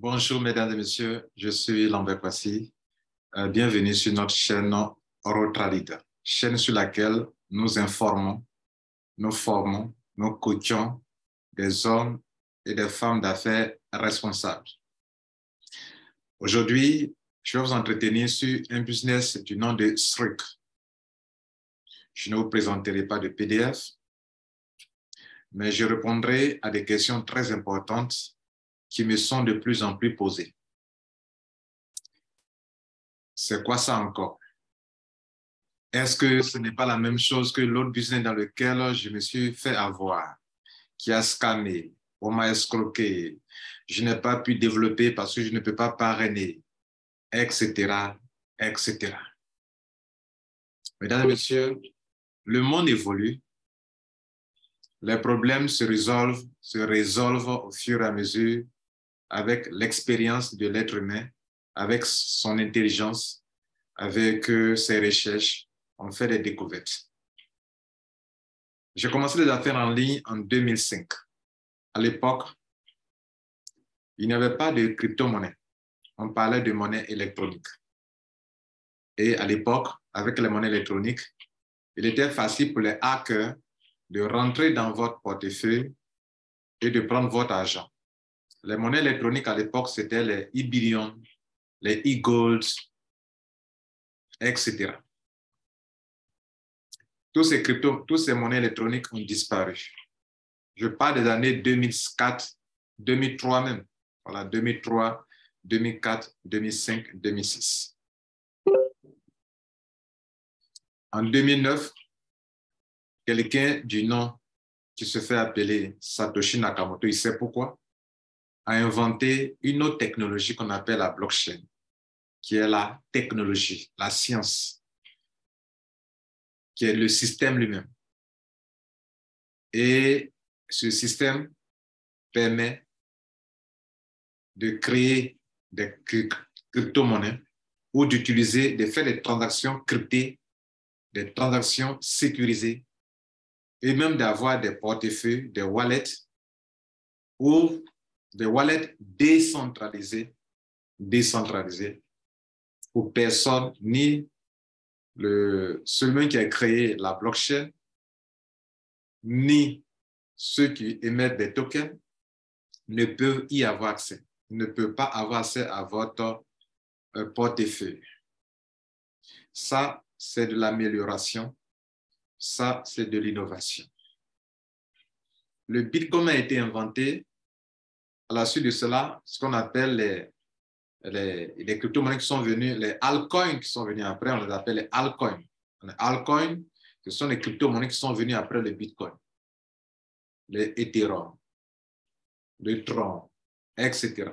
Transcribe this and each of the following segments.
Bonjour, mesdames et messieurs, je suis Lambert Kwasi. Bienvenue sur notre chaîne Orotralite, chaîne sur laquelle nous informons, nous formons, nous coachons des hommes et des femmes d'affaires responsables. Aujourd'hui, je vais vous entretenir sur un business du nom de Struck. Je ne vous présenterai pas de PDF, mais je répondrai à des questions très importantes qui me sont de plus en plus posées. C'est quoi ça encore? Est-ce que ce n'est pas la même chose que l'autre business dans lequel je me suis fait avoir, qui a scanné, on m'a escroqué, je n'ai pas pu développer parce que je ne peux pas parrainer, etc., etc. Mesdames et messieurs, le monde évolue, les problèmes se résolvent au fur et à mesure avec l'expérience de l'être humain, avec son intelligence, avec ses recherches, on fait des découvertes. J'ai commencé les affaires en ligne en 2005. À l'époque, il n'y avait pas de crypto-monnaie. On parlait de monnaie électronique. Et à l'époque, avec les monnaies électroniques, il était facile pour les hackers de rentrer dans votre portefeuille et de prendre votre argent. Les monnaies électroniques à l'époque, c'était les e-billions, les e-golds, etc. Tous ces monnaies électroniques ont disparu. Je parle des années 2004, 2003 même. Voilà, 2003, 2004, 2005, 2006. En 2009, quelqu'un du nom qui se fait appeler Satoshi Nakamoto, il sait pourquoi, a inventé une autre technologie qu'on appelle la blockchain, qui est la technologie, la science, qui est le système lui-même. Et ce système permet de créer des crypto-monnaies ou d'utiliser, de faire des transactions cryptées, des transactions sécurisées et même d'avoir des portefeuilles, des wallets ou des wallets décentralisés où personne, ni celui qui a créé la blockchain, ni ceux qui émettent des tokens ne peuvent y avoir accès, ne peuvent pas avoir accès à votre portefeuille. Ça, c'est de l'amélioration. Ça, c'est de l'innovation. Le Bitcoin a été inventé. À la suite de cela, ce qu'on appelle les crypto-monnaies qui sont venues, les altcoins qui sont venus après, on les appelle les altcoins. Les altcoins, ce sont les crypto-monnaies qui sont venues après le Bitcoin. Les Ethereum, le Tron, etc.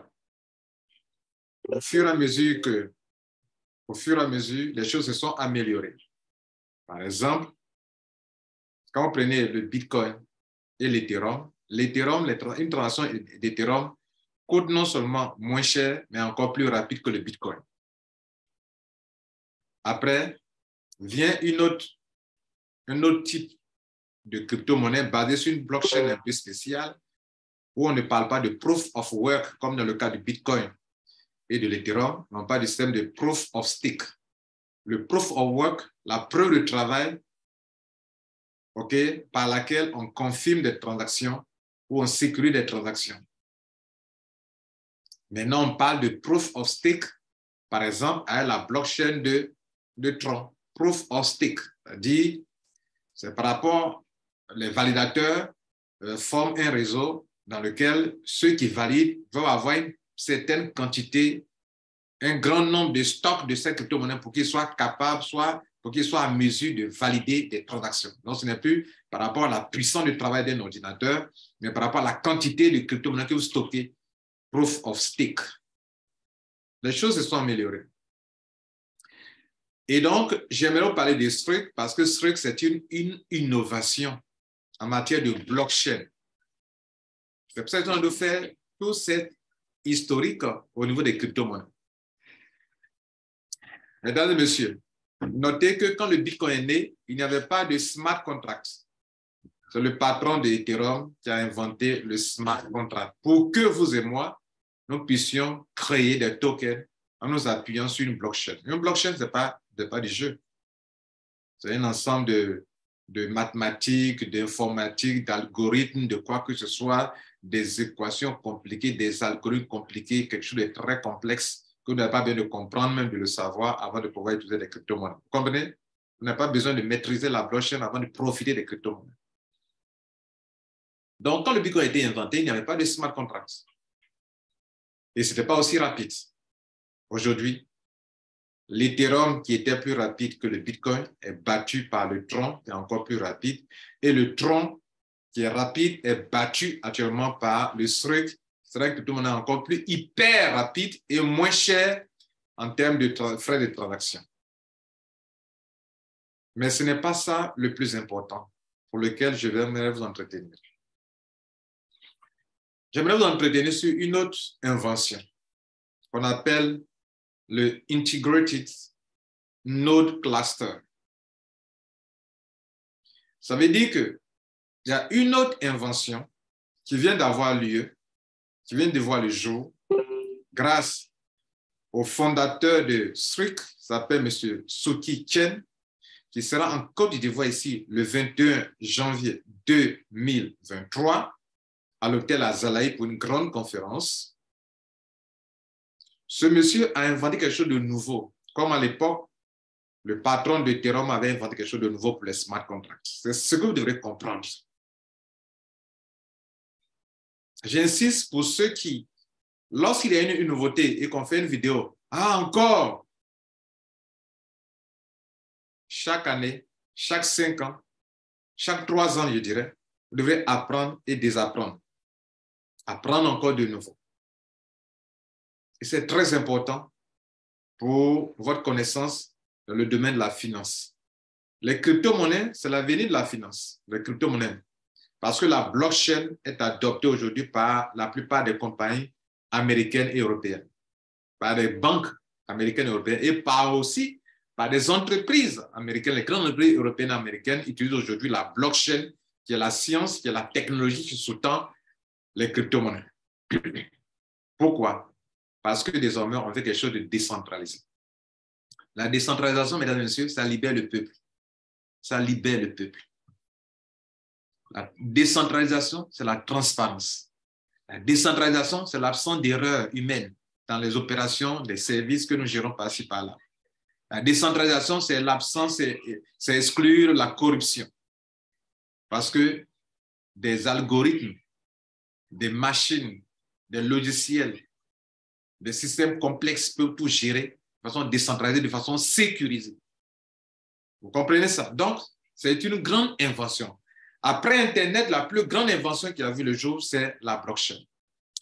Au fur et à mesure, les choses se sont améliorées. Par exemple, quand vous prenez le Bitcoin et l'Ethereum, une transaction d'Ethereum coûte non seulement moins cher, mais encore plus rapide que le Bitcoin. Après, vient un autre type de crypto-monnaie basée sur une blockchain un peu spéciale, où on ne parle pas de proof of work, comme dans le cas du Bitcoin et de l'Ethereum, on parle du système de proof of stake. Le proof of work, la preuve de travail, par laquelle on confirme des transactions ou on sécurise des transactions. Maintenant, on parle de proof of stake, par exemple, à la blockchain de Tron. Proof of stake, c'est-à-dire, c'est par rapport, les validateurs forment un réseau dans lequel ceux qui valident vont avoir une certaine quantité, un grand nombre de stocks de ces crypto-monnaies pour qu'ils soient capables, pour qu'ils soient en mesure de valider des transactions. Donc, ce n'est plus par rapport à la puissance de travail d'un ordinateur, mais par rapport à la quantité de crypto-monnaies que vous stockez. Proof of stake. Les choses se sont améliorées. Et donc, j'aimerais parler de Struck parce que Struck, c'est une innovation en matière de blockchain. C'est pour ça qu'on doit faire tout cet historique au niveau des crypto-monnaies. Mesdames et messieurs, notez que quand le Bitcoin est né, il n'y avait pas de smart contract. C'est le patron de Ethereum qui a inventé le smart contract. Pour que vous et moi, nous puissions créer des tokens en nous appuyant sur une blockchain. Une blockchain, ce n'est pas du jeu. C'est un ensemble de mathématiques, d'informatique, d'algorithmes, de quoi que ce soit, des équations compliquées, des algorithmes compliqués, quelque chose de très complexe que vous n'avez pas besoin de comprendre, même de le savoir avant de pouvoir utiliser les crypto-monnaies. Vous comprenez? Vous n'avez pas besoin de maîtriser la blockchain avant de profiter des crypto-monnaies. Donc, quand le Bitcoin a été inventé, il n'y avait pas de smart contracts. Et ce n'était pas aussi rapide. Aujourd'hui, l'Ethereum, qui était plus rapide que le Bitcoin, est battu par le Tron, qui est encore plus rapide. Et le Tron, qui est rapide, est battu actuellement par le Strike. C'est vrai que tout le monde est encore plus hyper rapide et moins cher en termes de frais de transaction. Mais ce n'est pas ça le plus important pour lequel je vais vous entretenir. J'aimerais vous entretenir sur une autre invention qu'on appelle le Integrated Node Cluster. Ça veut dire qu'il y a une autre invention qui vient d'avoir lieu, qui vient de voir le jour, grâce au fondateur de Strike, qui s'appelle M. Soki Chen, qui sera en Côte d'Ivoire ici le 21 janvier 2023 à l'hôtel Azalaï pour une grande conférence. Ce monsieur a inventé quelque chose de nouveau, comme à l'époque, le patron de Ethereum avait inventé quelque chose de nouveau pour les smart contracts. C'est ce que vous devrez comprendre. J'insiste pour ceux qui, lorsqu'il y a une nouveauté et qu'on fait une vidéo, encore, chaque année, chaque 5 ans, chaque 3 ans, je dirais, vous devrez apprendre et désapprendre. Apprendre encore de nouveau. Et c'est très important pour votre connaissance dans le domaine de la finance. Les crypto-monnaies, c'est l'avenir de la finance, les crypto-monnaies. Parce que la blockchain est adoptée aujourd'hui par la plupart des compagnies américaines et européennes, par des banques américaines et européennes et aussi par des entreprises américaines. Les grandes entreprises européennes et américaines utilisent aujourd'hui la blockchain, qui est la science, qui est la technologie qui sous-tend les crypto-monnaies. Pourquoi? Parce que désormais, on fait quelque chose de décentralisé. La décentralisation, mesdames et messieurs, ça libère le peuple. Ça libère le peuple. La décentralisation, c'est la transparence. La décentralisation, c'est l'absence d'erreurs humaines dans les opérations, les services que nous gérons par-ci, par-là. La décentralisation, c'est l'absence, c'est exclure la corruption. Parce que des algorithmes, des machines, des logiciels, des systèmes complexes peuvent tout gérer de façon décentralisée, de façon sécurisée. Vous comprenez ça? Donc, c'est une grande invention. Après Internet, la plus grande invention qui a vu le jour, c'est la blockchain.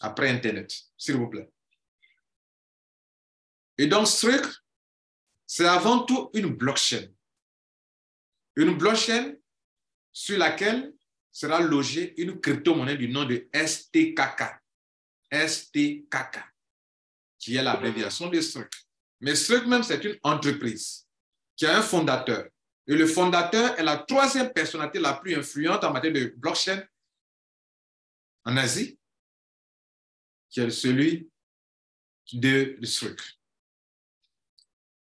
Après Internet, s'il vous plaît. Et donc, Strike, c'est avant tout une blockchain. Une blockchain sur laquelle sera logée une crypto-monnaie du nom de STKK. STKK, qui est l'abréviation de Strike. Mais Strike même, c'est une entreprise qui a un fondateur. Et le fondateur est la troisième personnalité la plus influente en matière de blockchain en Asie, qui est celui de Strike.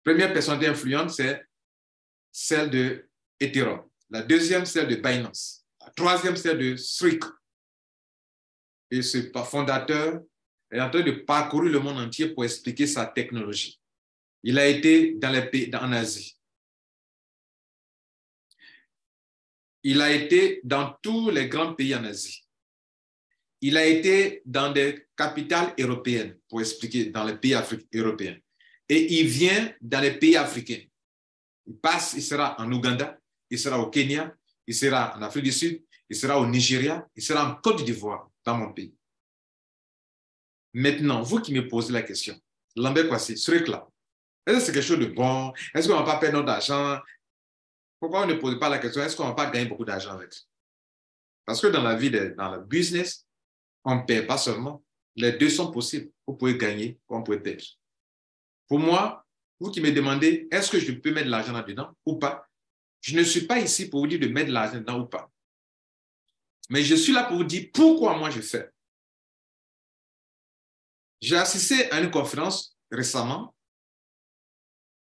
La première personnalité influente, c'est celle de Ethereum. La deuxième, celle de Binance. La troisième, celle de Strike. Et ce fondateur est en train de parcourir le monde entier pour expliquer sa technologie. Il a été dans les pays en Asie. Il a été dans tous les grands pays en Asie. Il a été dans des capitales européennes, pour expliquer, dans les pays européens. Et il vient dans les pays africains. Il sera en Ouganda, il sera au Kenya, il sera en Afrique du Sud, il sera au Nigeria, il sera en Côte d'Ivoire, dans mon pays. Maintenant, vous qui me posez la question, Lambert Kwasi, Strike là, est-ce que c'est quelque chose de bon? Est-ce qu'on ne va pas perdre notre argent? Pourquoi on ne pose pas la question, est-ce qu'on ne va pas gagner beaucoup d'argent avec? Parce que dans la vie, dans le business, on ne perd pas seulement. Les deux sont possibles. Vous pouvez gagner comme vous pouvez perdre. Pour moi, vous qui me demandez, est-ce que je peux mettre de l'argent là-dedans ou pas? Je ne suis pas ici pour vous dire de mettre de l'argent dedans ou pas. Mais je suis là pour vous dire pourquoi moi je fais. J'ai assisté à une conférence récemment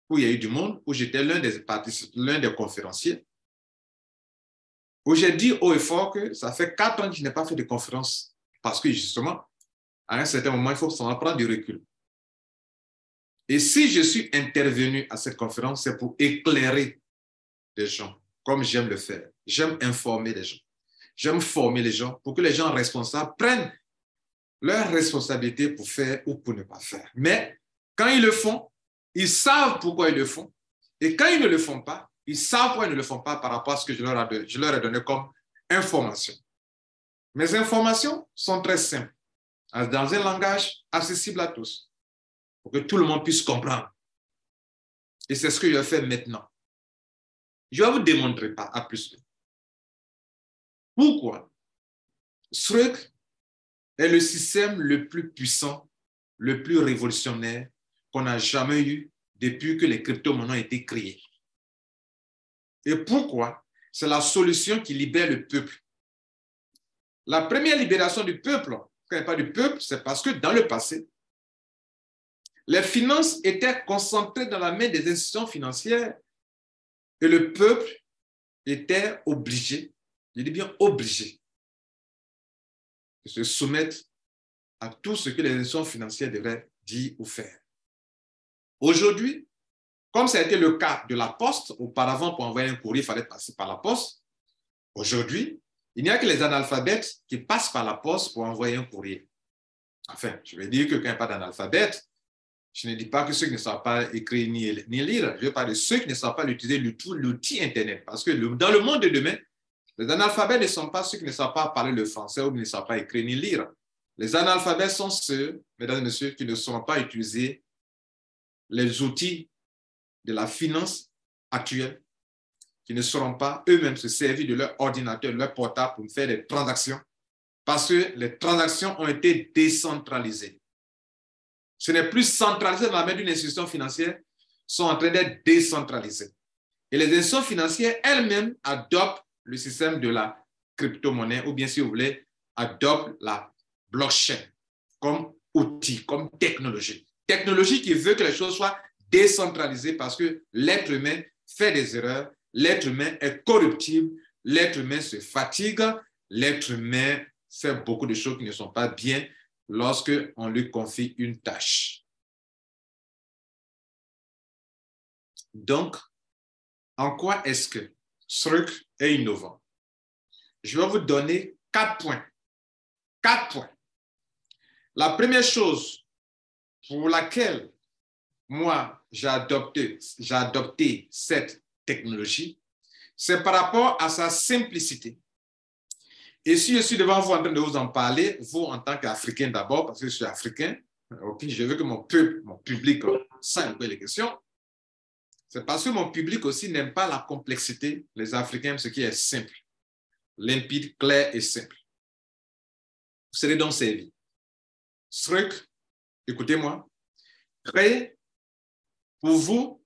où il y a eu du monde, où j'étais l'un des conférenciers, où j'ai dit haut et fort que ça fait 4 ans que je n'ai pas fait de conférence parce que justement, à un certain moment, il faut s'en prendre du recul. Et si je suis intervenu à cette conférence, c'est pour éclairer les gens, comme j'aime le faire. J'aime informer les gens. J'aime former les gens pour que les gens responsables prennent leurs responsabilités pour faire ou pour ne pas faire. Mais quand ils le font, ils savent pourquoi ils le font. Et quand ils ne le font pas, ils savent pourquoi ils ne le font pas par rapport à ce que je leur ai donné comme information. Mes informations sont très simples, dans un langage accessible à tous, pour que tout le monde puisse comprendre. Et c'est ce que je vais faire maintenant. Je vais vous démontrer à plus. Pourquoi Struck est le système le plus puissant, le plus révolutionnaire qu'on a jamais eu depuis que les crypto-monnaies ont été créées. Et pourquoi? C'est la solution qui libère le peuple. La première libération du peuple, quand il n'y a pas du peuple, c'est parce que dans le passé, les finances étaient concentrées dans la main des institutions financières et le peuple était obligé, je dis bien obligé, de se soumettre à tout ce que les institutions financières devaient dire ou faire. Aujourd'hui, comme ça a été le cas de la poste, auparavant pour envoyer un courrier, il fallait passer par la poste. Aujourd'hui, il n'y a que les analphabètes qui passent par la poste pour envoyer un courrier. Enfin, je veux dire que quand il n'y a pas d'analphabète, je ne dis pas que ceux qui ne savent pas écrire ni lire, je parle de ceux qui ne savent pas utiliser l'outil Internet. Parce que dans le monde de demain, les analphabètes ne sont pas ceux qui ne savent pas parler le français ou qui ne savent pas écrire ni lire. Les analphabètes sont ceux, mesdames et messieurs, qui ne sauront pas utiliser les outils de la finance actuelle, qui ne sauront pas eux-mêmes se servir de leur ordinateur, de leur portable pour faire des transactions, parce que les transactions ont été décentralisées. Ce n'est plus centralisé dans la main d'une institution financière, sont en train d'être décentralisées. Et les institutions financières elles-mêmes adoptent le système de la crypto-monnaie, ou bien si vous voulez, adoptent la blockchain comme outil, comme technologie. Technologie qui veut que les choses soient décentralisées parce que l'être humain fait des erreurs, l'être humain est corruptible, l'être humain se fatigue, l'être humain fait beaucoup de choses qui ne sont pas bien lorsqu'on lui confie une tâche. Donc, en quoi est-ce que Struck est innovant? Je vais vous donner 4 points. 4 points. La première chose pour laquelle moi j'ai adopté cette technologie, c'est par rapport à sa simplicité. Et si je suis devant vous en train de vous en parler, vous en tant qu'Africain d'abord, parce que je suis Africain, okay, je veux que mon public sache un peu les questions. C'est parce que mon public aussi n'aime pas la complexité. Les Africains aiment ce qui est simple, limpide, clair et simple. Vous serez donc servi. Struck, écoutez-moi, créez pour vous,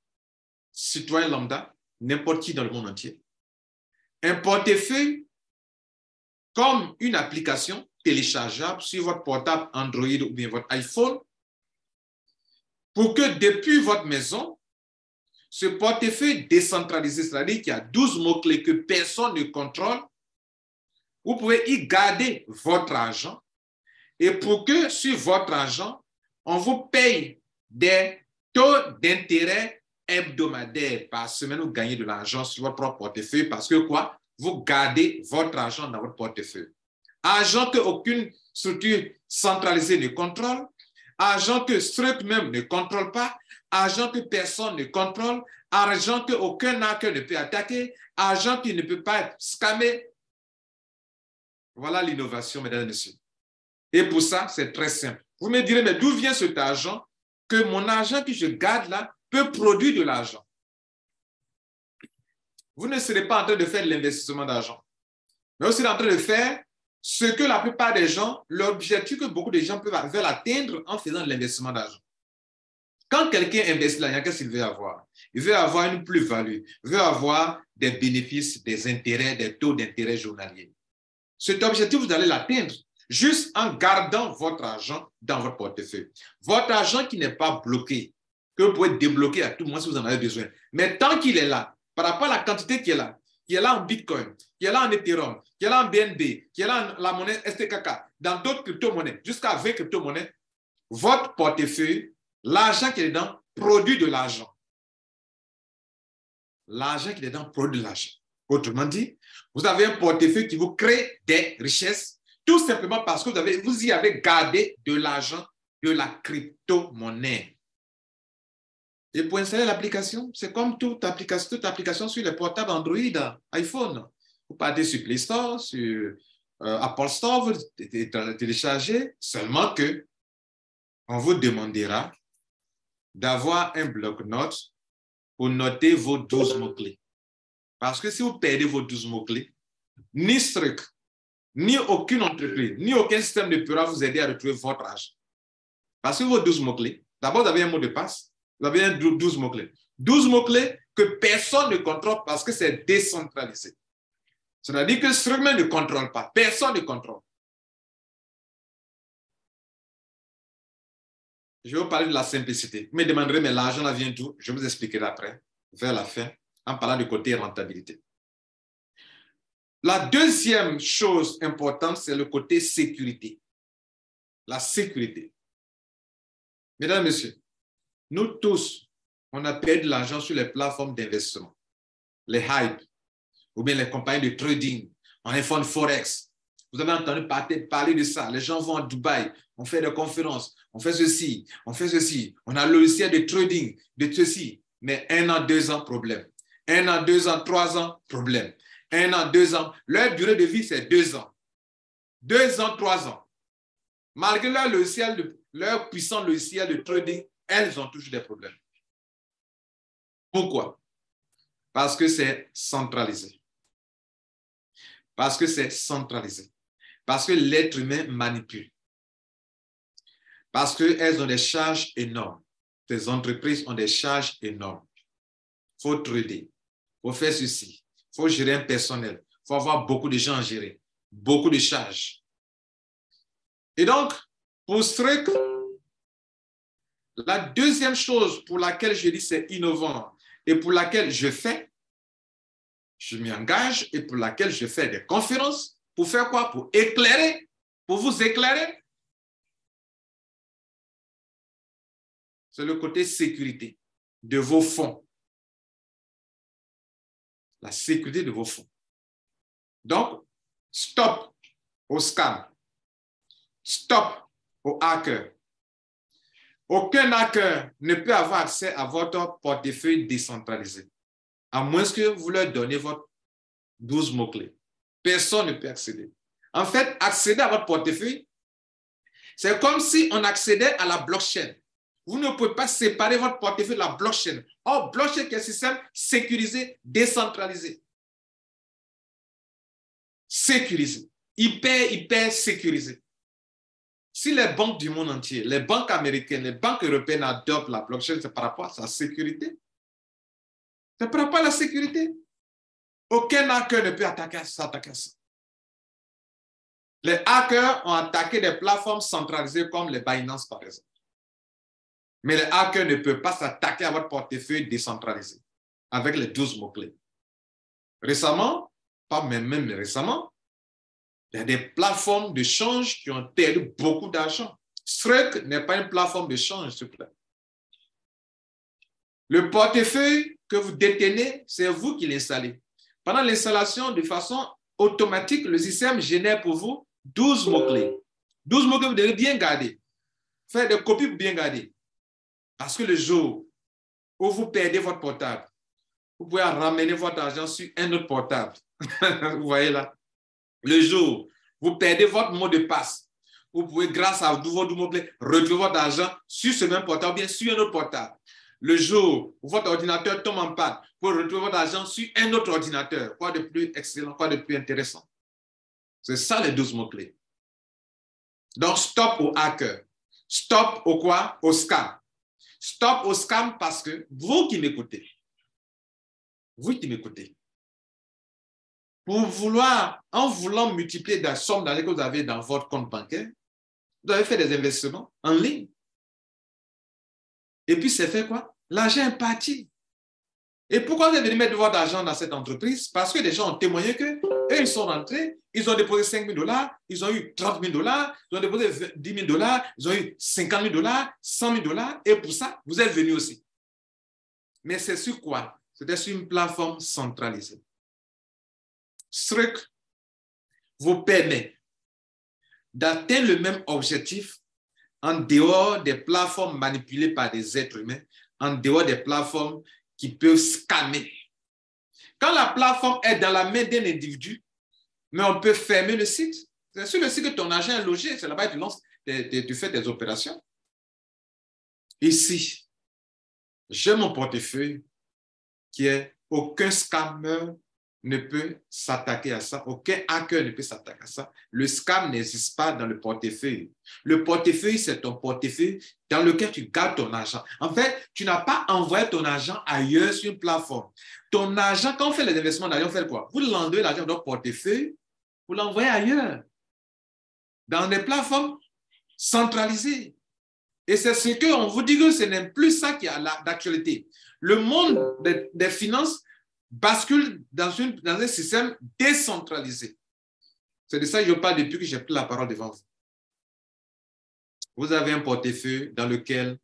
citoyens lambda, n'importe qui dans le monde entier, un portefeuille comme une application téléchargeable sur votre portable Android ou bien votre iPhone pour que depuis votre maison, ce portefeuille décentralisé, c'est-à-dire qu'il y a 12 mots-clés que personne ne contrôle, vous pouvez y garder votre argent et pour que sur votre argent, on vous paye des taux d'intérêt hebdomadaires par semaine, vous gagnez de l'argent sur votre propre portefeuille parce que quoi? Vous gardez votre argent dans votre portefeuille. Argent qu'aucune structure centralisée ne contrôle, argent que Struck même ne contrôle pas, argent que personne ne contrôle, argent qu'aucun hacker ne peut attaquer, argent qui ne peut pas être scammé. Voilà l'innovation, mesdames et messieurs. Et pour ça, c'est très simple. Vous me direz, mais d'où vient cet argent? Que mon argent que je garde là peut produire de l'argent. Vous ne serez pas en train de faire de l'investissement d'argent. Mais vous serez en train de faire ce que la plupart des gens, l'objectif que beaucoup de gens veulent atteindre en faisant de l'investissement d'argent. Quand quelqu'un investit là, qu'est-ce qu'il veut avoir? Il veut avoir une plus-value, il veut avoir des bénéfices, des intérêts, des taux d'intérêt journaliers. Cet objectif, vous allez l'atteindre juste en gardant votre argent dans votre portefeuille. Votre argent qui n'est pas bloqué, que vous pouvez débloquer à tout moment si vous en avez besoin. Mais tant qu'il est là, par rapport à la quantité qui est là en Bitcoin, qui est là en Ethereum, qui est là en BNB, qui est là en la monnaie STKK, dans d'autres crypto-monnaies, jusqu'à 20 crypto-monnaies, votre portefeuille, l'argent qui est dedans produit de l'argent. L'argent qui est dedans produit de l'argent. Autrement dit, vous avez un portefeuille qui vous crée des richesses, tout simplement parce que vous y avez gardé de l'argent, de la crypto-monnaie. Et pour installer l'application, c'est comme toute application sur les portables Android, iPhone. Vous partez sur Play Store, sur Apple Store, vous téléchargez, seulement que on vous demandera d'avoir un bloc-notes pour noter vos 12 mots-clés. Parce que si vous perdez vos 12 mots-clés, ni Struck, ni aucune entreprise, ni aucun système ne pourra vous aider à retrouver votre argent. Parce que vos 12 mots-clés, d'abord, vous avez un mot de passe, vous avez 12 mots-clés. 12 mots-clés que personne ne contrôle parce que c'est décentralisé. C'est-à-dire que Struck ne contrôle pas, personne ne contrôle. Je vais vous parler de la simplicité. Vous me demanderez, mais l'argent vient d'où? Je vous expliquerai après, vers la fin, en parlant du côté rentabilité. La deuxième chose importante, c'est le côté sécurité. La sécurité. Mesdames et messieurs, nous tous, on a perdu de l'argent sur les plateformes d'investissement, les hype, ou bien les compagnies de trading, en fonds forex. Vous avez entendu parler de ça. Les gens vont à Dubaï, on fait des conférences, on fait ceci, on a le logiciel de trading, de ceci. Mais 1 an, 2 ans, problème. 1 an, 2 ans, 3 ans, problème. 1 an, 2 ans. Leur durée de vie, c'est 2 ans. 2 ans, 3 ans. Malgré leur puissant logiciel de trading, elles ont toujours des problèmes. Pourquoi? Parce que c'est centralisé. Parce que c'est centralisé. Parce que l'être humain manipule. Parce qu'elles ont des charges énormes. Ces entreprises ont des charges énormes. Il faut trader. Il faut faire ceci. Il faut gérer un personnel. Il faut avoir beaucoup de gens à gérer. Beaucoup de charges. Et donc, pour Struck, la deuxième chose pour laquelle je dis c'est innovant et pour laquelle je m'y engage et pour laquelle je fais des conférences, pour faire quoi? Pour éclairer, pour vous éclairer. C'est le côté sécurité de vos fonds. La sécurité de vos fonds. Donc, stop au scam. Stop au hacker. Aucun hacker ne peut avoir accès à votre portefeuille décentralisé, à moins que vous leur donniez votre 12 mots-clés. Personne ne peut accéder. En fait, accéder à votre portefeuille, c'est comme si on accédait à la blockchain. Vous ne pouvez pas séparer votre portefeuille de la blockchain. Or, blockchain est un système sécurisé, décentralisé. Sécurisé. Hyper sécurisé. Si les banques du monde entier, les banques américaines, les banques européennes adoptent la blockchain, c'est par rapport à sa sécurité. C'est par rapport à la sécurité. Aucun hacker ne peut attaquer à ça. Les hackers ont attaqué des plateformes centralisées comme les Binance, par exemple. Mais les hackers ne peuvent pas s'attaquer à votre portefeuille décentralisé avec les 12 mots-clés. Récemment, pas même récemment, il y a des plateformes de change qui ont perdu beaucoup d'argent. Struck n'est pas une plateforme de change, s'il vous plaît. Le portefeuille que vous détenez, c'est vous qui l'installez. Pendant l'installation, de façon automatique, le système génère pour vous 12 mots-clés. 12 mots-clés, vous devez bien garder. Faire des copies pour bien garder. Parce que le jour où vous perdez votre portable, vous pouvez ramener votre argent sur un autre portable. Vous voyez là? Le jour où vous perdez votre mot de passe, vous pouvez, grâce à votre mot-clé, retrouver votre argent sur ce même portable ou bien sur un autre portable. Le jour où votre ordinateur tombe en panne, vous pouvez retrouver votre argent sur un autre ordinateur. Quoi de plus excellent, quoi de plus intéressant? C'est ça les 12 mots-clés. Donc, stop au hacker. Stop au quoi? Au scam. Stop au scam parce que vous qui m'écoutez, en voulant multiplier la somme d'argent que vous avez dans votre compte bancaire, vous avez fait des investissements en ligne. Et puis, c'est fait quoi? L'argent est parti. Et pourquoi vous êtes venu mettre votre argent dans cette entreprise? Parce que les gens ont témoigné qu'eux, ils sont rentrés, ils ont déposé 5 000 $, ils ont eu 30 000 $, ils ont déposé 10 000 $, ils ont eu 50 000 $, 100 000 $, et pour ça, vous êtes venus aussi. Mais c'est sur quoi? C'était sur une plateforme centralisée. Ce truc vous permet d'atteindre le même objectif en dehors des plateformes manipulées par des êtres humains, en dehors des plateformes qui peuvent scammer. Quand la plateforme est dans la main d'un individu, mais on peut fermer le site. C'est sur le site que ton argent est logé, c'est là-bas que tu fais tes opérations. Ici, j'ai mon portefeuille qui est aucun scammer ne peut s'attaquer à ça, aucun hacker ne peut s'attaquer à ça. Le scam n'existe pas dans le portefeuille. Le portefeuille, c'est ton portefeuille dans lequel tu gardes ton argent. En fait, tu n'as pas envoyé ton argent ailleurs sur une plateforme. Ton argent, quand on fait les investissements d'argent, on fait quoi? Vous l'enlevez l'argent dans votre portefeuille, vous l'envoyez ailleurs, dans des plateformes centralisées. Et c'est ce qu'on vous dit que ce n'est plus ça qui a d'actualité. Le monde des finances bascule dans un système décentralisé. C'est de ça que je parle depuis que j'ai pris la parole devant vous. Vous avez un portefeuille dans lequel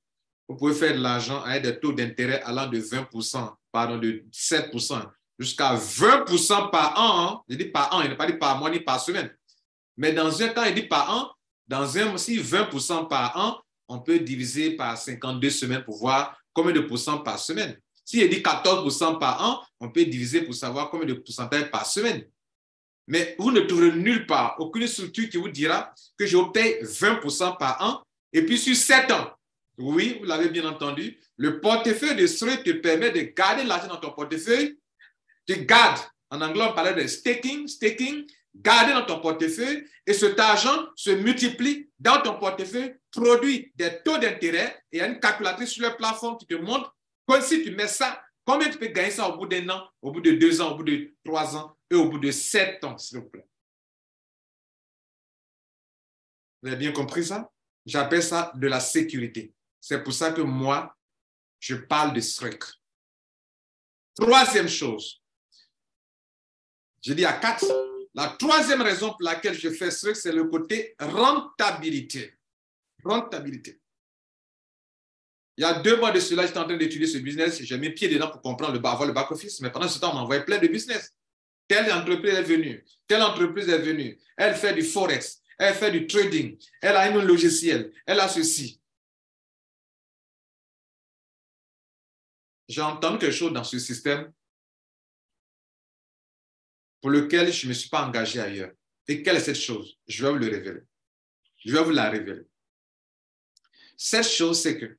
vous pouvez faire de l'argent avec des taux d'intérêt allant de 20%, pardon, de 7%, jusqu'à 20% par an. Hein. Je dis par an, il n'est pas dit par mois ni par semaine. Mais dans un temps, il dit par an. Si 20% par an, on peut diviser par 52 semaines pour voir combien de pourcents par semaine. Si il dit 14% par an, on peut diviser pour savoir combien de pourcentage par semaine. Mais vous ne trouverez nulle part aucune structure qui vous dira que je vous paye 20% par an et puis sur 7 ans. Oui, vous l'avez bien entendu, le portefeuille de Straight te permet de garder l'argent dans ton portefeuille. Tu gardes, en anglais on parlait de staking, garder dans ton portefeuille et cet argent se multiplie dans ton portefeuille, produit des taux d'intérêt et il y a une calculatrice sur la plateforme qui te montre que si tu mets ça, combien tu peux gagner ça au bout d'un an, au bout de 2 ans, au bout de 3 ans et au bout de 7 ans, s'il vous plaît. Vous avez bien compris ça? J'appelle ça de la sécurité. C'est pour ça que moi, je parle de SREC. Troisième chose, je dis à 4. La troisième raison pour laquelle je fais SREC, c'est le côté rentabilité. Rentabilité. Il y a 2 mois de cela, j'étais en train d'étudier ce business. J'ai mis pied dedans pour comprendre avoir le back-office. Mais pendant ce temps, on m'envoyait plein de business. Telle entreprise est venue. Telle entreprise est venue. Elle fait du forex. Elle fait du trading. Elle a un logiciel. Elle a ceci. J'ai entendu quelque chose dans ce système pour lequel je ne me suis pas engagé ailleurs. Et quelle est cette chose? Je vais vous le révéler. Je vais vous la révéler. Cette chose, c'est que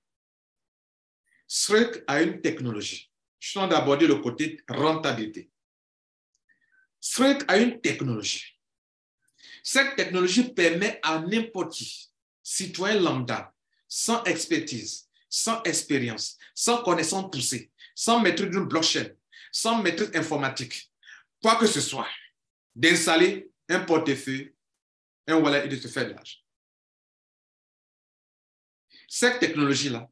SREC a une technologie. Je suis en train d'aborder le côté rentabilité. SREC a une technologie. Cette technologie permet à n'importe qui, citoyen lambda, sans expertise, sans expérience, sans connaissance poussée, sans maîtrise d'une blockchain, sans maîtrise informatique, quoi que ce soit, d'installer un portefeuille, un wallet et de se faire de l'argent. Cette technologie-là,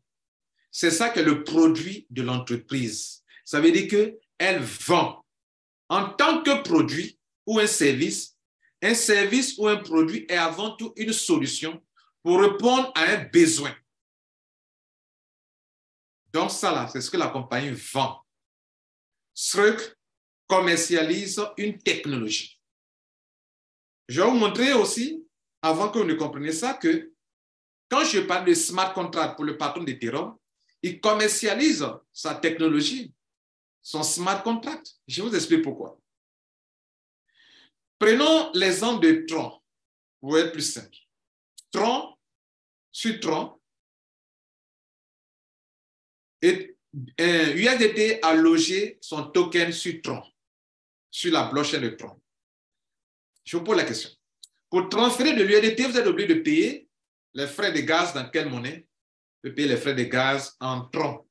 c'est ça qui est le produit de l'entreprise. Ça veut dire qu'elle vend en tant que produit ou un service ou un produit est avant tout une solution pour répondre à un besoin. Donc ça là, c'est ce que la compagnie vend. SREC commercialise une technologie. Je vais vous montrer aussi, avant que vous ne compreniez ça, que quand je parle de smart contract pour le patron d'Ethereum, il commercialise sa technologie, son smart contract. Je vous explique pourquoi. Prenons l'exemple de Tron, pour être plus simple. Tron, sur Tron, et USDT a logé son token sur Tron, sur la blockchain de Tron. Je vous pose la question. Pour transférer de l'USDT, vous êtes obligé de payer les frais de gaz dans quelle monnaie? De payer les frais de gaz en Tron.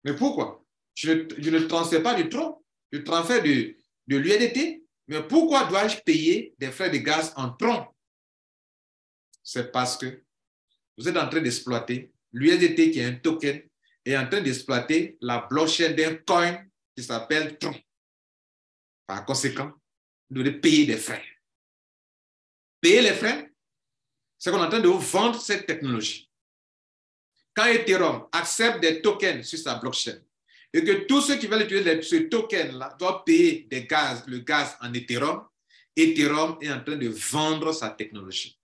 Mais pourquoi? Je ne transfère pas du Tron, je transfère de l'USDT. Mais pourquoi dois-je payer des frais de gaz en tronc? C'est parce que vous êtes en train d'exploiter l'USDT qui est un token et en train d'exploiter la blockchain d'un coin qui s'appelle Tron. Par conséquent, vous devez payer des frais. Payer les frais, c'est qu'on est en train de vous vendre cette technologie. Quand Ethereum accepte des tokens sur sa blockchain et que tous ceux qui veulent utiliser ce token-là doivent payer le gaz en Ethereum, Ethereum est en train de vendre sa technologie.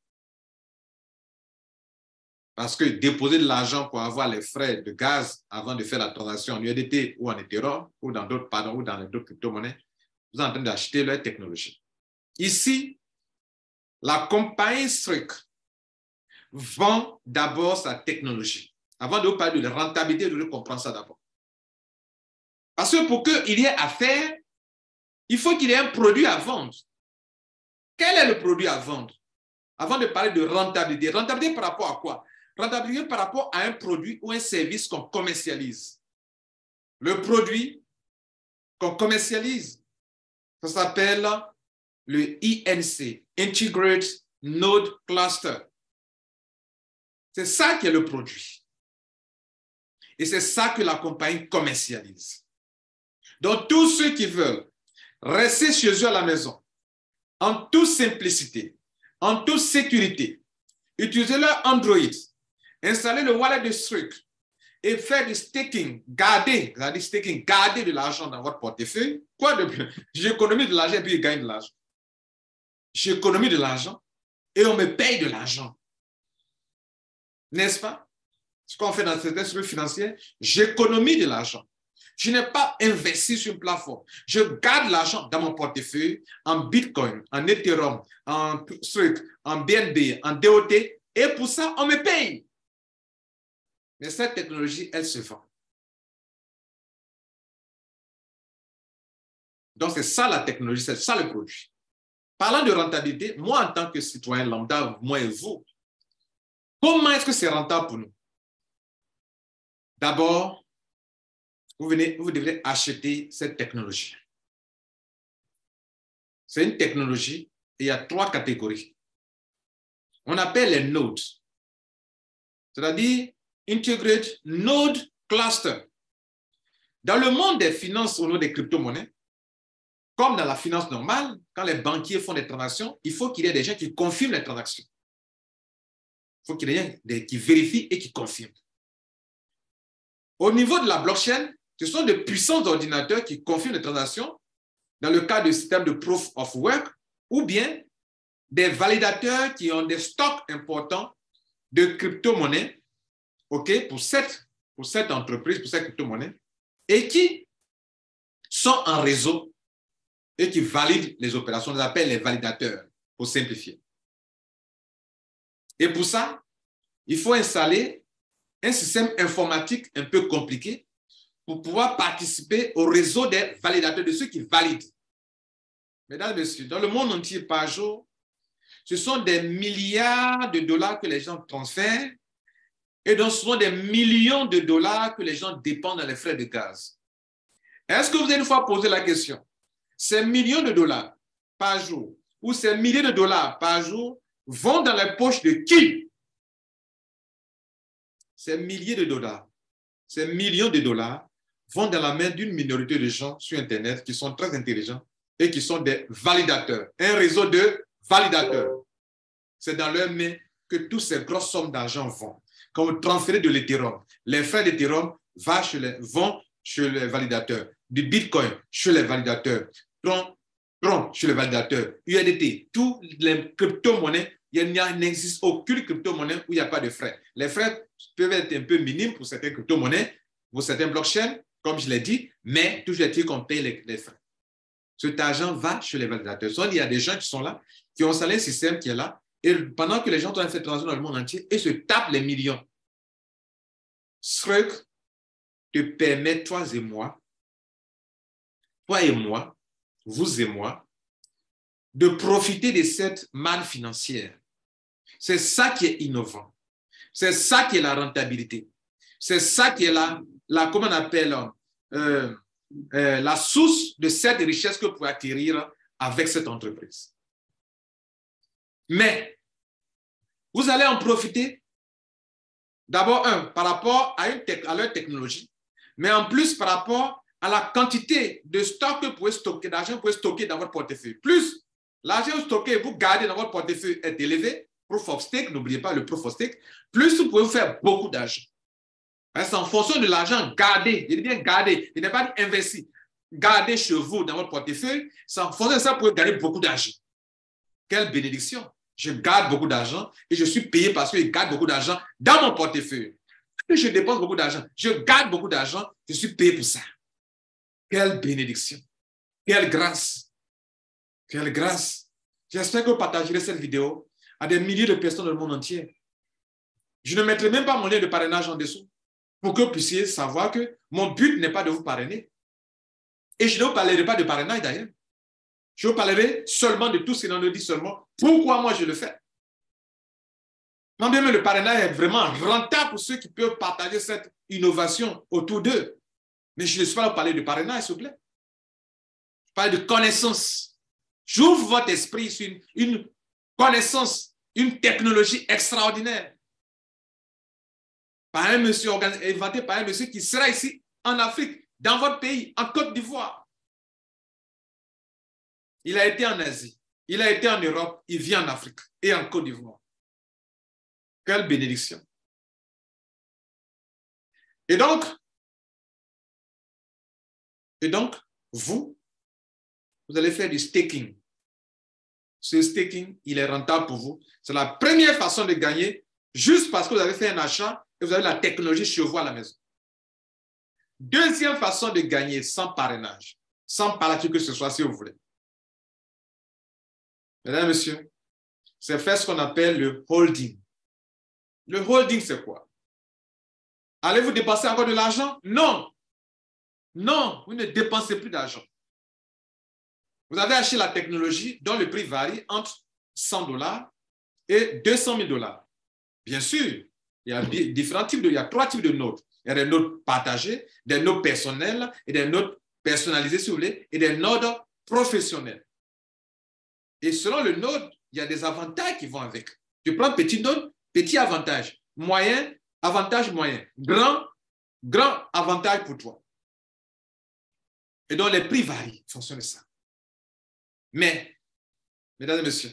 Parce que déposer de l'argent pour avoir les frais de gaz avant de faire la transaction en USDT ou en Ethereum ou dans d'autres crypto-monnaies, vous êtes en train d'acheter leur technologie. Ici, la compagnie Struck vend d'abord sa technologie. Avant de vous parler de la rentabilité, vous devez comprendre ça d'abord. Parce que pour qu'il y ait affaire, il faut qu'il y ait un produit à vendre. Quel est le produit à vendre? Avant de parler de rentabilité, rentabilité par rapport à quoi? Rentabilité par rapport à un produit ou un service qu'on commercialise. Le produit qu'on commercialise, ça s'appelle le INC, Integrated Node Cluster. C'est ça qui est le produit. Et c'est ça que la compagnie commercialise. Donc, tous ceux qui veulent rester chez eux à la maison, en toute simplicité, en toute sécurité, utiliser leur Android, installer le wallet de Struck et faire du staking, garder de l'argent dans votre portefeuille. Quoi de plus? J'économise de l'argent et puis je gagne de l'argent. J'économise de l'argent et on me paye de l'argent. N'est-ce pas? Ce qu'on fait dans certains structures financières, j'économise de l'argent. Je n'ai pas investi sur une plateforme. Je garde l'argent dans mon portefeuille en Bitcoin, en Ethereum, en Struck, en BNB, en DOT, et pour ça, on me paye. Mais cette technologie, elle se vend. Donc, c'est ça la technologie, c'est ça le produit. Parlant de rentabilité, moi, en tant que citoyen lambda, moi et vous, comment est-ce que c'est rentable pour nous? D'abord, vous devrez acheter cette technologie. C'est une technologie et il y a 3 catégories. On appelle les nodes, c'est-à-dire Integrated Node Cluster. Dans le monde des finances au nom des crypto-monnaies, comme dans la finance normale, quand les banquiers font des transactions, il faut qu'il y ait des gens qui confirment les transactions. Il faut qu'il y ait des gens qui vérifient et qui confirment. Au niveau de la blockchain, ce sont de puissants ordinateurs qui confirment les transactions dans le cas du système de Proof of Work ou bien des validateurs qui ont des stocks importants de crypto-monnaies, okay, pour cette entreprise, pour cette crypto-monnaie, et qui sont en réseau et qui valident les opérations. On les appelle les validateurs, pour simplifier. Et pour ça, il faut installer un système informatique un peu compliqué pour pouvoir participer au réseau des validateurs, de ceux qui valident. Mesdames et messieurs, dans le monde entier par jour, ce sont des milliards de dollars que les gens transfèrent et donc ce sont des millions de dollars que les gens dépensent dans les frais de gaz. Est-ce que vous avez une fois posé la question, ces millions de dollars par jour ou ces milliers de dollars par jour vont dans les poches de qui? Ces milliers de dollars, ces millions de dollars vont dans la main d'une minorité de gens sur Internet qui sont très intelligents et qui sont des validateurs, un réseau de validateurs. C'est dans leurs mains que toutes ces grosses sommes d'argent vont. Quand vous transférez de l'Ethereum, les frais d'Ethereum vont chez les validateurs, du Bitcoin chez les validateurs, Tron chez les validateurs, USDT, toutes les crypto-monnaies, il n'existe aucune crypto-monnaie où il n'y a pas de frais. Les frais peuvent être un peu minimes pour certaines crypto-monnaies, pour certaines blockchains, comme je l'ai dit, mais toujours est-il qu'on paye les frais. Cet argent va chez les validateurs. Donc, il y a des gens qui sont là, qui ont installé un système qui est là, et pendant que les gens ont fait des transactions dans le monde entier, ils se tapent les millions. Struck te permet, toi et moi, vous et moi, de profiter de cette manne financière. C'est ça qui est innovant. C'est ça qui est la rentabilité. C'est ça qui est comment on appelle, la source de cette richesse que vous pouvez acquérir avec cette entreprise. Mais vous allez en profiter d'abord, par rapport à leur technologie, mais en plus par rapport à la quantité de stock que vous pouvez stocker, d'argent que vous pouvez stocker dans votre portefeuille. Plus l'argent stocké vous gardez dans votre portefeuille est élevé, proof of stake, n'oubliez pas le proof of stake, plus vous pouvez faire beaucoup d'argent. C'est en fonction de l'argent gardé, je dis bien gardé, il n'est pas dit investi, gardé chez vous dans votre portefeuille, c'est en fonction de ça que vous pouvez gagner beaucoup d'argent. Quelle bénédiction! Je garde beaucoup d'argent et je suis payé parce que je garde beaucoup d'argent dans mon portefeuille. Je dépense beaucoup d'argent, je garde beaucoup d'argent, je suis payé pour ça. Quelle bénédiction! Quelle grâce! Quelle grâce! J'espère que vous partagerez cette vidéo à des milliers de personnes dans le monde entier. Je ne mettrai même pas mon lien de parrainage en dessous pour que vous puissiez savoir que mon but n'est pas de vous parrainer. Et je ne vous parlerai pas de parrainage d'ailleurs. Je vous parlerai seulement de tout ce qu'on nous dit seulement. Pourquoi moi je le fais? Non, bien, mais le parrainage est vraiment rentable pour ceux qui peuvent partager cette innovation autour d'eux. Mais je ne suis pas là pour parler de parrainage, s'il vous plaît. Je parle de connaissance. J'ouvre votre esprit sur une connaissance, une technologie extraordinaire. Par un monsieur inventé par un monsieur qui sera ici en Afrique, dans votre pays, en Côte d'Ivoire. Il a été en Asie, il a été en Europe, il vit en Afrique et en Côte d'Ivoire. Quelle bénédiction. Et donc, vous allez faire du staking. Ce staking, il est rentable pour vous. C'est la première façon de gagner, juste parce que vous avez fait un achat et vous avez la technologie chez vous à la maison. Deuxième façon de gagner sans parrainage, sans parler que ce soit si vous voulez. Mesdames et messieurs, c'est faire ce qu'on appelle le holding. Le holding, c'est quoi? Allez-vous dépenser encore de l'argent? Non. Non, vous ne dépensez plus d'argent. Vous avez acheté la technologie dont le prix varie entre $100 et $200 000. Bien sûr, il y a différents types il y a 3 types de notes. Il y a des notes partagées, des notes personnelles et des notes personnalisées, si vous voulez, et des notes professionnelles. Et selon le node, il y a des avantages qui vont avec. Tu prends petit node, petit avantage. Moyen, avantage moyen. Grand, grand avantage pour toi. Et donc, les prix varient en fonction de ça. Mais, mesdames et messieurs,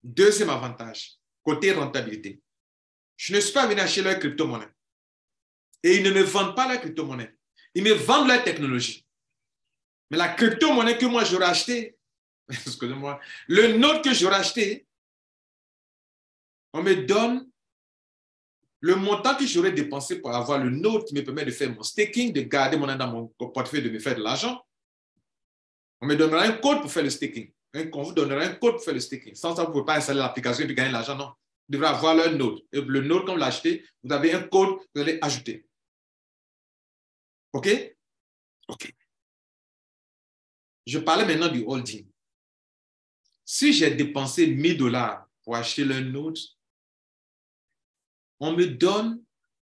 deuxième avantage, côté rentabilité. Je ne suis pas venu acheter leur crypto-monnaie. Et ils ne me vendent pas leur crypto-monnaie. Ils me vendent leur technologie. Mais la crypto-monnaie que moi j'aurais acheté, excusez-moi, le node que j'aurais acheté, on me donne le montant que j'aurais dépensé pour avoir le node qui me permet de faire mon staking, de garder mon argent dans mon portefeuille, de me faire de l'argent. On me donnera un code pour faire le staking. On vous donnera un code pour faire le staking. Sans ça, vous ne pouvez pas installer l'application et puis gagner l'argent, non. Vous devrez avoir leur node. Et le node, quand vous l'achetez, vous avez un code que vous allez ajouter. OK? OK. Je parlais maintenant du holding. Si j'ai dépensé $1000 pour acheter leur node, on me donne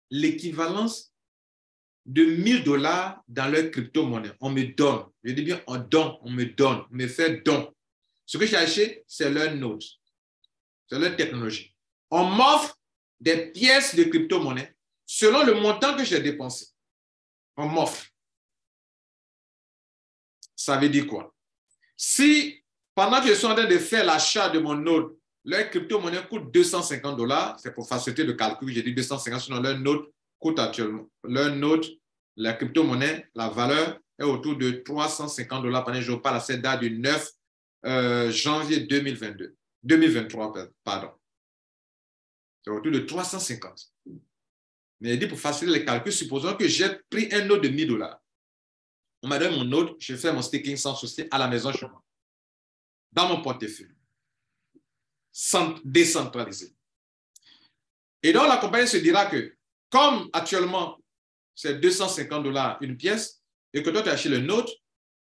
l'équivalence de $1000 dans leur crypto-monnaie. On me donne. Je dis bien, on me donne, on me fait don. Ce que j'ai acheté, c'est leur node. C'est leur technologie. On m'offre des pièces de crypto-monnaie selon le montant que j'ai dépensé. On m'offre. Ça veut dire quoi? Si, pendant que je suis en train de faire l'achat de mon node, leur crypto-monnaie coûte $250, c'est pour faciliter le calcul, j'ai dit 250, sinon leur node coûte actuellement. Leur node, la crypto-monnaie, la valeur est autour de $350 pendant que je parle à cette date du 9 janvier 2023, pardon. C'est autour de 350. Mais il dit pour faciliter les calculs, supposons que j'ai pris un node de $1000. On m'a donné mon node, je fais mon staking sans souci à la maison chez moi, dans mon portefeuille, décentralisé. Et donc, la compagnie se dira que, comme actuellement, c'est $250 une pièce, et que toi, tu as acheté le node,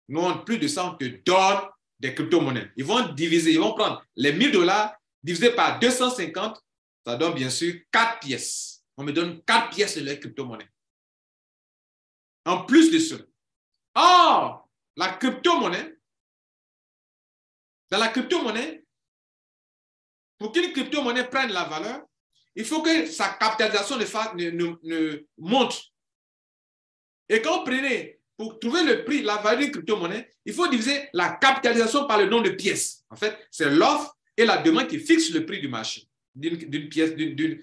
nous, en plus de ça, on te donne des crypto-monnaies. Ils vont diviser, ils vont prendre les $1000 divisé par 250, ça donne bien sûr 4 pièces. On me donne 4 pièces de leur crypto-monnaie. En plus de cela. Or, la crypto-monnaie Dans la crypto-monnaie, pour qu'une crypto-monnaie prenne la valeur, il faut que sa capitalisation ne monte. Et quand vous prenez, pour trouver le prix, la valeur d'une crypto-monnaie, il faut diviser la capitalisation par le nombre de pièces. En fait, c'est l'offre et la demande qui fixent le prix du marché d'une pièce,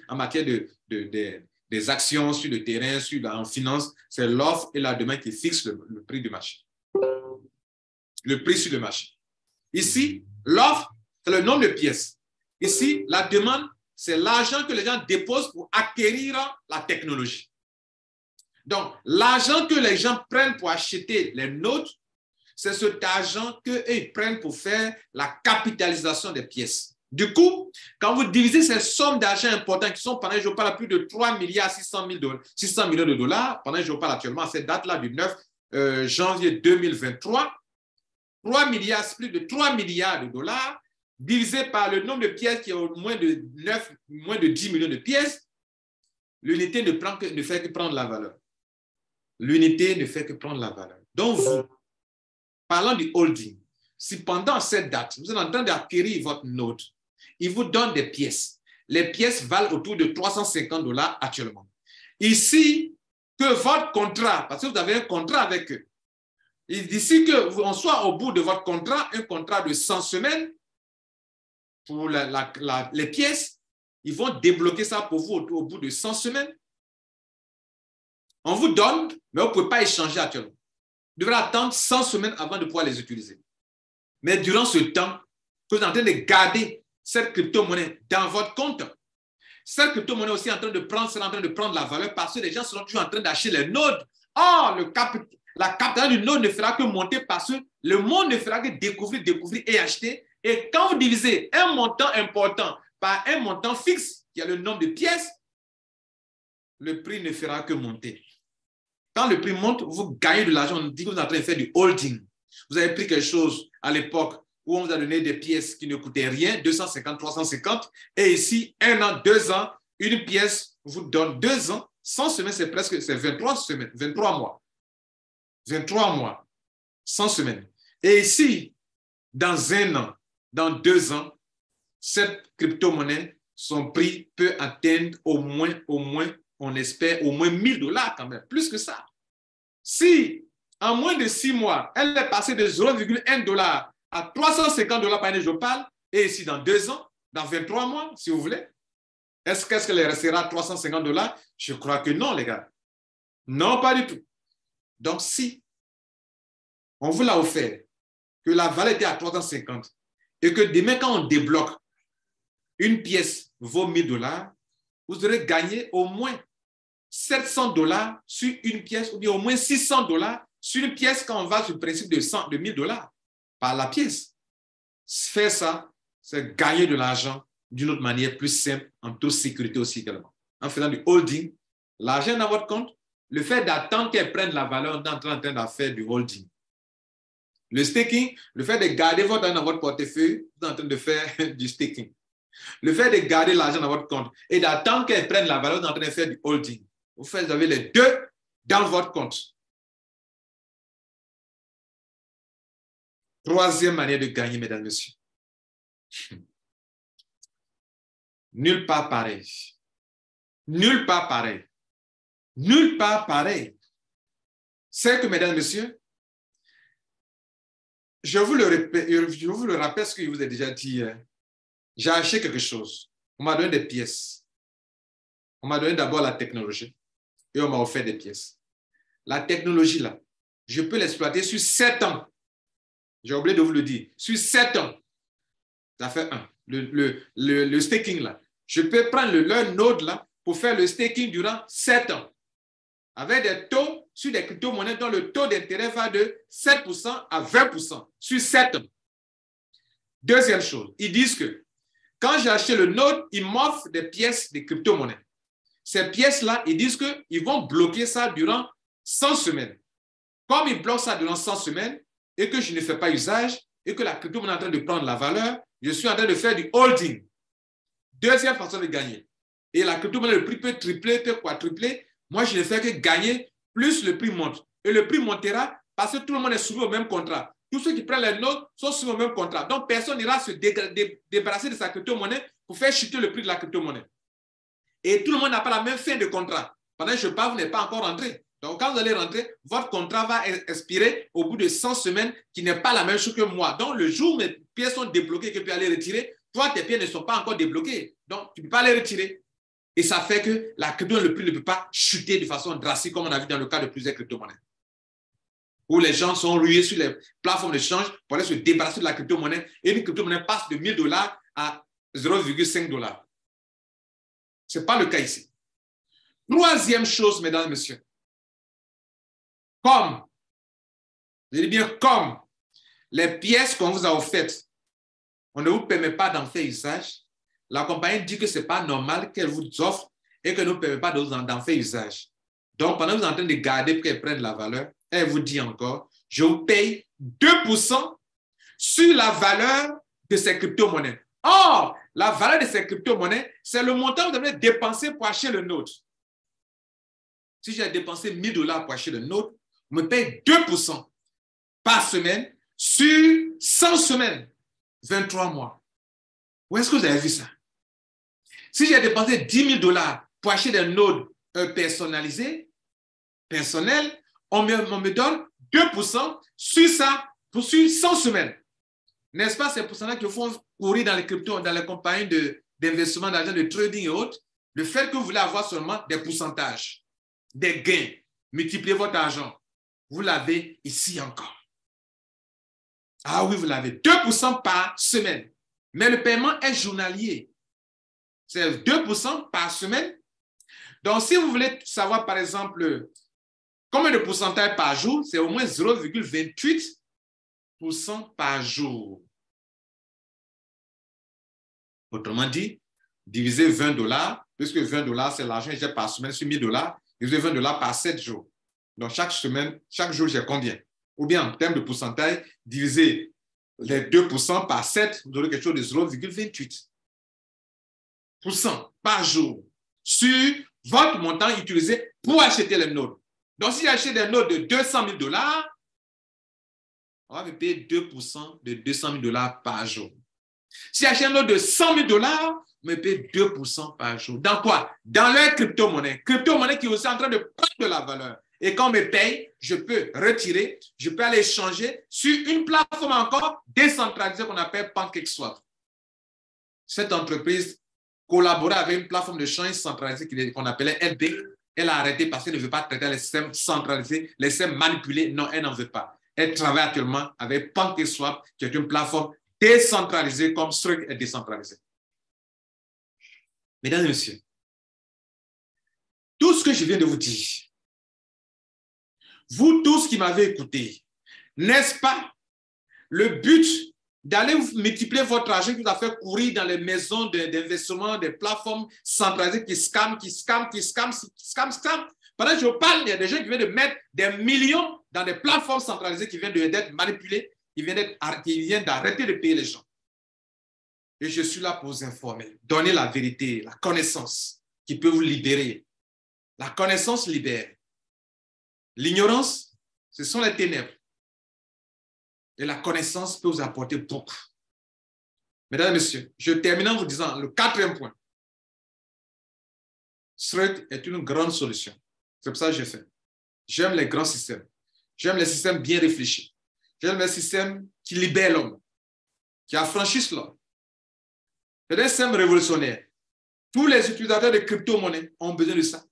en matière des actions sur le terrain, en finance, c'est l'offre et la demande qui fixent le prix du marché. Le prix sur le marché. Ici, l'offre, c'est le nombre de pièces. Ici, la demande, c'est l'argent que les gens déposent pour acquérir la technologie. Donc, l'argent que les gens prennent pour acheter les notes, c'est cet argent qu'ils prennent pour faire la capitalisation des pièces. Du coup, quand vous divisez ces sommes d'argent importantes qui sont, pendant que je parle, à plus de 3 milliards 600 millions de dollars, pendant que je parle actuellement à cette date-là du 9 janvier 2023, 3 milliards, plus de 3 milliards de dollars, divisé par le nombre de pièces qui est au moins de 10 millions de pièces, l'unité ne fait que prendre la valeur. L'unité ne fait que prendre la valeur. Donc, vous, parlant du holding, si pendant cette date, vous êtes en train d'acquérir votre note, il vous donne des pièces. Les pièces valent autour de 350 $ actuellement. Ici, que votre contrat, parce que vous avez un contrat avec eux, d'ici qu'on soit au bout de votre contrat, un contrat de 100 semaines, pour les pièces, ils vont débloquer ça pour vous au bout de 100 semaines. On vous donne, mais vous ne pouvez pas échanger actuellement. Vous devrez attendre 100 semaines avant de pouvoir les utiliser. Mais durant ce temps, vous êtes en train de garder cette crypto-monnaie dans votre compte. Cette crypto-monnaie aussi est en train de prendre la valeur parce que les gens seront toujours en train d'acheter les nodes. Or, la capitalisation du node ne fera que monter parce que le monde ne fera que découvrir et acheter. Et quand vous divisez un montant important par un montant fixe, qui a le nombre de pièces, le prix ne fera que monter. Quand le prix monte, vous gagnez de l'argent. On dit que vous êtes en train de faire du holding. Vous avez pris quelque chose à l'époque où on vous a donné des pièces qui ne coûtaient rien, 250, 350. Et ici, 1 an, 2 ans, une pièce vous donne 2 ans. 100 semaines, c'est 23 semaines, 23 mois. 23 mois, 100 semaines. Et ici, dans 1 an, dans 2 ans, cette crypto-monnaie, son prix peut atteindre au moins, on espère, au moins 1 000 $ quand même, plus que ça. Si, en moins de 6 mois, elle est passée de 0,1 $ à 350 $ par année, je parle, et ici, dans 2 ans, dans 23 mois, si vous voulez, est-ce qu'elle restera 350 $? Je crois que non, les gars. Non, pas du tout. Donc, si on vous l'a offert, que la valeur était à 350, et que demain, quand on débloque, une pièce vaut 1 000 $, vous aurez gagné au moins 700 $ sur une pièce, ou bien au moins 600 $ sur une pièce quand on va sur le principe de 1 000 $ par la pièce. Faire ça, c'est gagner de l'argent d'une autre manière plus simple, en toute sécurité aussi également. En faisant du holding, l'argent dans votre compte, le fait d'attendre qu'elle prenne la valeur, on est en train de faire du holding. Le staking, le fait de garder votre argent dans votre portefeuille, vous êtes en train de faire du staking. Le fait de garder l'argent dans votre compte et d'attendre qu'elle prenne la valeur, vous êtes en train de faire du holding. Vous avez les deux dans votre compte. Troisième manière de gagner, mesdames et messieurs. Nulle part pareil. Nulle part pareil. Nulle part pareil. C'est que, mesdames et messieurs, je vous le rappelle ce que je vous ai déjà dit. J'ai acheté quelque chose. On m'a donné des pièces. On m'a donné d'abord la technologie et on m'a offert des pièces. La technologie, là, je peux l'exploiter sur 7 ans. J'ai oublié de vous le dire. Sur 7 ans. Ça fait 1. Le staking, là. Je peux prendre leur node, là, pour faire le staking durant 7 ans. Avec des taux sur des crypto-monnaies dont le taux d'intérêt va de 7% à 20% sur 7 ans. Deuxième chose, ils disent que quand j'ai acheté le node, ils m'offrent des pièces de crypto-monnaies. Ces pièces-là, ils disent qu'ils vont bloquer ça durant 100 semaines. Comme ils bloquent ça durant 100 semaines et que je ne fais pas usage et que la crypto-monnaie est en train de prendre la valeur, je suis en train de faire du holding. Deuxième façon de gagner. Et la crypto-monnaie, le prix peut tripler, peut quadrupler. Moi, je ne fais que gagner, plus le prix monte. Et le prix montera parce que tout le monde est soumis au même contrat. tous ceux qui prennent les notes sont sur le même contrat. Donc, personne n'ira se débarrasser de sa crypto-monnaie pour faire chuter le prix de la crypto-monnaie. Et tout le monde n'a pas la même fin de contrat. Pendant que je parle, vous n'êtes pas encore rentré. Donc, quand vous allez rentrer, votre contrat va expirer au bout de 100 semaines, qui n'est pas la même chose que moi. Donc, le jour où mes pièces sont débloquées, que tu peux aller retirer, toi, tes pièces ne sont pas encore débloquées. Donc, tu ne peux pas les retirer. Et ça fait que la crypto, le prix ne peut pas chuter de façon drastique, comme on a vu dans le cas de plusieurs crypto-monnaies. Où les gens sont rués sur les plateformes d'échange pour aller se débarrasser de la crypto-monnaie. Et une crypto-monnaie passe de 1 000 $ à 0,5 $. Ce n'est pas le cas ici. Troisième chose, mesdames et messieurs. Comme, je dis bien comme, les pièces qu'on vous a offertes, on ne vous permet pas d'en faire usage. La compagnie dit que ce n'est pas normal qu'elle vous offre et qu'elle ne vous permet pas d'en faire usage. Donc, pendant que vous êtes en train de garder pour qu'elle prenne de la valeur, elle vous dit encore, je vous paye 2% sur la valeur de ces crypto-monnaies. Or, la valeur de ces crypto-monnaies, c'est le montant que vous devez dépenser pour acheter le nôtre. Si j'ai dépensé 1 000 $ pour acheter le nôtre, vous me payez 2% par semaine sur 100 semaines, 23 mois. Où est-ce que vous avez vu ça? Si j'ai dépensé 10 000 $ pour acheter des nodes personnalisés, personnels, on me donne 2% sur ça pour 100 semaines. N'est-ce pas ces pourcentages qui font courir dans les cryptos, dans les compagnies d'investissement, d'argent, de trading et autres? Le fait que vous voulez avoir seulement des pourcentages, des gains, multiplier votre argent, vous l'avez ici encore. Ah oui, vous l'avez. 2% par semaine. Mais le paiement est journalier. C'est 2% par semaine. Donc, si vous voulez savoir, par exemple, combien de pourcentage par jour, c'est au moins 0,28% par jour. Autrement dit, diviser 20 $, puisque 20 $, c'est l'argent que j'ai par semaine sur 1 000 $, diviser 20 $ par 7 jours. Donc, chaque semaine, chaque jour, j'ai combien? Ou bien, en termes de pourcentage, diviser les 2% par 7, vous aurez quelque chose de 0,28% par jour sur votre montant utilisé pour acheter les notes. Donc, si j'achète des notes de 200 000 $, on va me payer 2% de 200 000 $ par jour. Si j'achète une note de 100 000 $, on me paye 2% par jour. Dans quoi? Dans leur crypto-monnaie. Crypto-monnaie qui est aussi en train de prendre de la valeur. Et quand on me paye, je peux retirer, je peux aller échanger sur une plateforme encore décentralisée qu'on appelle PancakeSwap. Cette entreprise collaborait avec une plateforme de change centralisée qu'on appelait LB. Elle a arrêté parce qu'elle ne veut pas traiter les systèmes centralisés, les systèmes manipulés. Non, elle n'en veut pas. Elle travaille actuellement avec PancakeSwap, qui est une plateforme décentralisée comme Strike est décentralisée. Mesdames et messieurs, tout ce que je viens de vous dire, vous tous qui m'avez écouté, n'est-ce pas le but d'aller multiplier votre argent qui vous a fait courir dans les maisons d'investissement, des plateformes centralisées qui scamment. Pendant que je parle, il y a des gens qui viennent de mettre des millions dans des plateformes centralisées qui viennent d'être manipulées, qui viennent d'arrêter de payer les gens. Et je suis là pour vous informer, donner la vérité, la connaissance qui peut vous libérer. La connaissance libère. L'ignorance, ce sont les ténèbres. Et la connaissance peut vous apporter beaucoup. Mesdames et messieurs, je termine en vous disant le 4e point. Strike est une grande solution. C'est pour ça que je fais. J'aime les grands systèmes. J'aime les systèmes bien réfléchis. J'aime les systèmes qui libèrent l'homme, qui affranchissent l'homme. C'est un système révolutionnaire. Tous les utilisateurs de crypto-monnaies ont besoin de ça.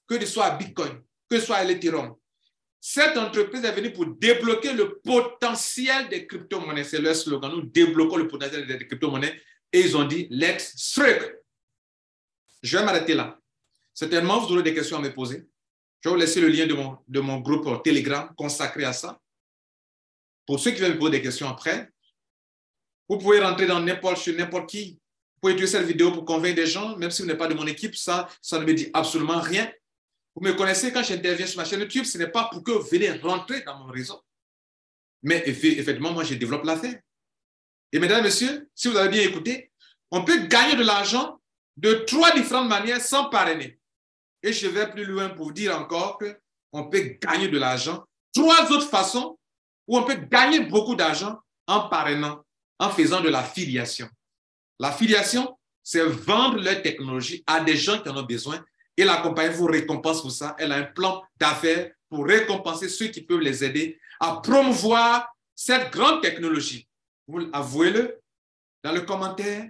Que ce soit à Bitcoin, que ce soit à l'Ethereum. Cette entreprise est venue pour débloquer le potentiel des crypto-monnaies. C'est leur slogan. Nous débloquons le potentiel des crypto-monnaies. Et ils ont dit, let's strike. Je vais m'arrêter là. Certainement, vous aurez des questions à me poser. Je vais vous laisser le lien de mon groupe Telegram consacré à ça. Pour ceux qui veulent me poser des questions après, vous pouvez rentrer dans chez n'importe qui. Vous pouvez utiliser cette vidéo pour convaincre des gens, même si vous n'êtes pas de mon équipe, ça ne me dit absolument rien. Vous me connaissez quand j'interviens sur ma chaîne YouTube, ce n'est pas pour que vous veniez rentrer dans mon réseau. Mais effectivement, moi, je développe l'affaire. Et mesdames et messieurs, si vous avez bien écouté, on peut gagner de l'argent de 3 différentes manières sans parrainer. Et je vais plus loin pour vous dire encore qu'on peut gagner de l'argent 3 autres façons où on peut gagner beaucoup d'argent en parrainant, en faisant de la filiation. La filiation, c'est vendre leur technologie à des gens qui en ont besoin et la compagnie vous récompense pour ça. Elle a un plan d'affaires pour récompenser ceux qui peuvent les aider à promouvoir cette grande technologie. Vous avouez-le dans le commentaire.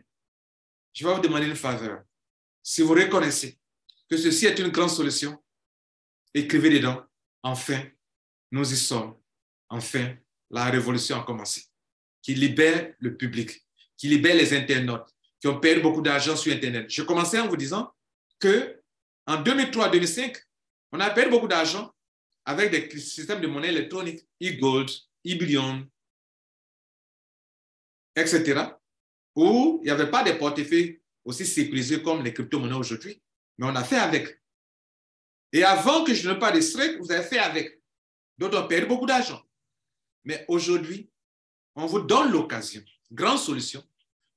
Je vais vous demander une faveur. Si vous reconnaissez que ceci est une grande solution, écrivez dedans. Enfin, nous y sommes. Enfin, la révolution a commencé. Qui libère le public, qui libère les internautes, qui ont perdu beaucoup d'argent sur Internet. Je commençais en vous disant qu'en 2003-2005, on a perdu beaucoup d'argent avec des systèmes de monnaie électronique, e-gold, e-billion, etc., où il n'y avait pas de portefeuilles aussi sécurisés comme les crypto-monnaies aujourd'hui. Mais on a fait avec. Et avant que je ne parle de SREC, vous avez fait avec. D'autres ont perdu beaucoup d'argent. Mais aujourd'hui, on vous donne l'occasion, grande solution,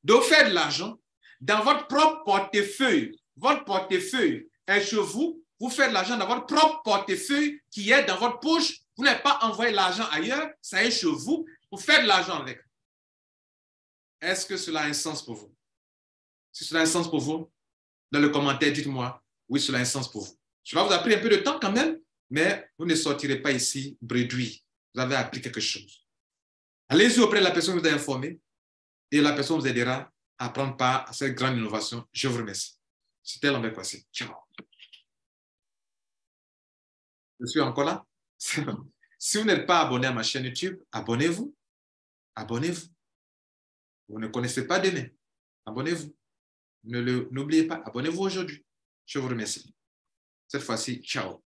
de faire de l'argent dans votre propre portefeuille. Votre portefeuille est chez vous. Vous faites de l'argent dans votre propre portefeuille qui est dans votre poche. Vous n'avez pas envoyé l'argent ailleurs, ça est chez vous. Vous faites de l'argent avec. Est-ce que cela a un sens pour vous? Si cela a un sens pour vous, dans le commentaire, dites-moi, oui, cela a un sens pour vous. Cela vous a pris un peu de temps quand même, mais vous ne sortirez pas ici bredouille. Vous avez appris quelque chose. Allez-y auprès de la personne qui vous a informé et la personne vous aidera à prendre part à cette grande innovation. Je vous remercie. C'était Lambert Kwasi. Ciao. Je suis encore là. Si vous n'êtes pas abonné à ma chaîne YouTube, abonnez-vous. Abonnez-vous. Vous ne connaissez pas demain. Abonnez-vous. N'oubliez pas, abonnez-vous aujourd'hui. Je vous remercie. Cette fois-ci, ciao.